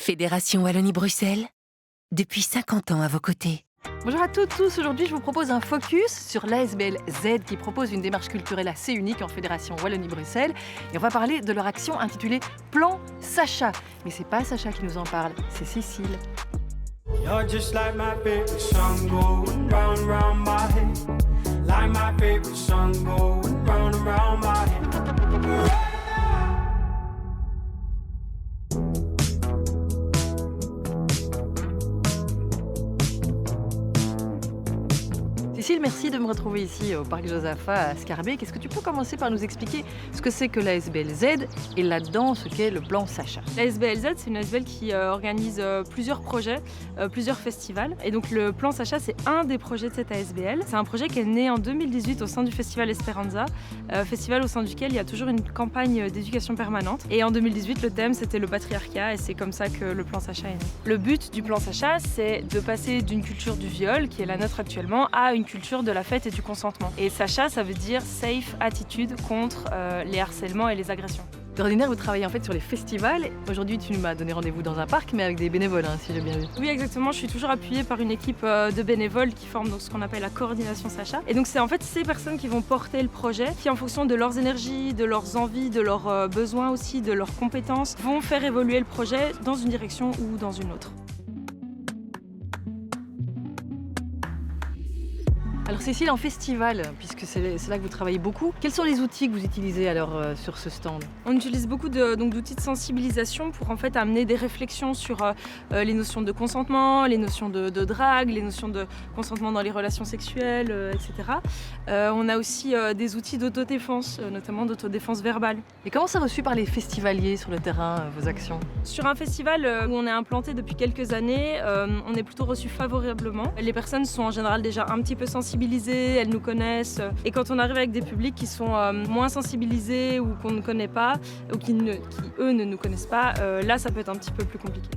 Fédération Wallonie-Bruxelles, depuis 50 ans à vos côtés. Bonjour à toutes, tous. Aujourd'hui, je vous propose un focus sur l'ASBL Z qui propose une démarche culturelle assez unique en Fédération Wallonie-Bruxelles. Et on va parler de leur action intitulée Plan Sacha. Mais c'est pas Sacha qui nous en parle, c'est Cécile. You're just like my favorite song going round and round my head. Like my favorite song going round and round my head. Cécile, merci de me retrouver ici au Parc Josaphat à Scarbeck. Est-ce que tu peux commencer par nous expliquer ce que c'est que l'ASBL Z et là-dedans ce qu'est le plan Sacha? L'ASBL Z, c'est une ASBL qui organise plusieurs projets, plusieurs festivals. Et donc le plan Sacha, c'est un des projets de cette ASBL. C'est un projet qui est né en 2018 au sein du festival Esperanza, festival au sein duquel il y a toujours une campagne d'éducation permanente. Et en 2018, le thème, c'était le patriarcat et c'est comme ça que le plan Sacha est né. Le but du plan Sacha, c'est de passer d'une culture du viol, qui est la nôtre actuellement, à une culture de la fête et du consentement. Et Sacha, ça veut dire safe attitude contre les harcèlements et les agressions. D'ordinaire, vous travaillez en fait sur les festivals. Aujourd'hui, tu m'as donné rendez-vous dans un parc, mais avec des bénévoles, si j'ai bien vu. Oui, exactement. Je suis toujours appuyée par une équipe de bénévoles qui forment donc ce qu'on appelle la coordination Sacha. Et donc, c'est en fait ces personnes qui vont porter le projet, qui en fonction de leurs énergies, de leurs envies, de leurs besoins aussi, de leurs compétences, vont faire évoluer le projet dans une direction ou dans une autre. Alors Cécile, en festival, puisque c'est là que vous travaillez beaucoup, quels sont les outils que vous utilisez alors sur ce stand? On utilise beaucoup d'outils de sensibilisation pour en fait amener des réflexions sur les notions de consentement, les notions de drague, les notions de consentement dans les relations sexuelles, etc. On a aussi des outils d'autodéfense, notamment d'autodéfense verbale. Et comment c'est reçu par les festivaliers sur le terrain, vos actions? Sur un festival où on est implanté depuis quelques années, on est plutôt reçu favorablement. Les personnes sont en général déjà un petit peu sensibilisées, elles nous connaissent. Et quand on arrive avec des publics qui sont moins sensibilisés ou qu'on ne connaît pas, ou qui eux ne nous connaissent pas, là ça peut être un petit peu plus compliqué.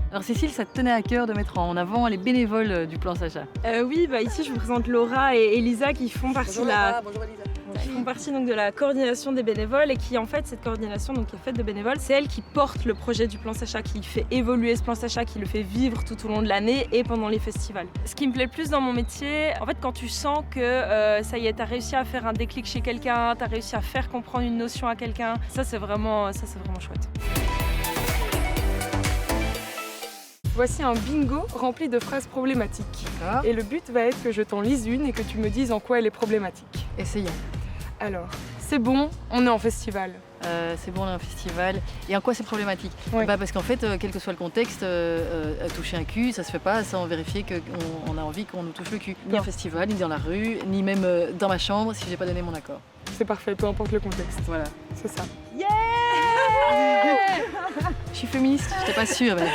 Alors Cécile, ça te tenait à cœur de mettre en avant les bénévoles du plan Sacha? Oui, ici je vous présente Laura et Elisa qui font partie Bonjour Laura, bonjour Elisa. Qui font partie donc de la coordination des bénévoles et qui en fait cette coordination donc qui est faite de bénévoles, c'est elle qui porte le projet du plan Sacha, qui fait évoluer ce plan Sacha, qui le fait vivre tout au long de l'année et pendant les festivals. Ce qui me plaît le plus dans mon métier, en fait quand tu sens que ça y est, t'as réussi à faire un déclic chez quelqu'un, t'as réussi à faire comprendre une notion à quelqu'un, ça c'est vraiment chouette. Voici un bingo rempli de phrases problématiques. D'accord. Et le but va être que je t'en lise une et que tu me dises en quoi elle est problématique. Essayons. Alors, c'est bon, on est en festival. C'est bon, on a un festival. Et en quoi c'est problématique? Oui. Parce qu'en fait, quel que soit le contexte, toucher un cul, ça se fait pas sans vérifier qu'on a envie qu'on nous touche le cul. Ni en festival, ni dans la rue, ni même dans ma chambre si j'ai pas donné mon accord. C'est parfait, peu importe le contexte. Voilà. C'est ça. Je suis féministe, j'étais pas sûre. Mais...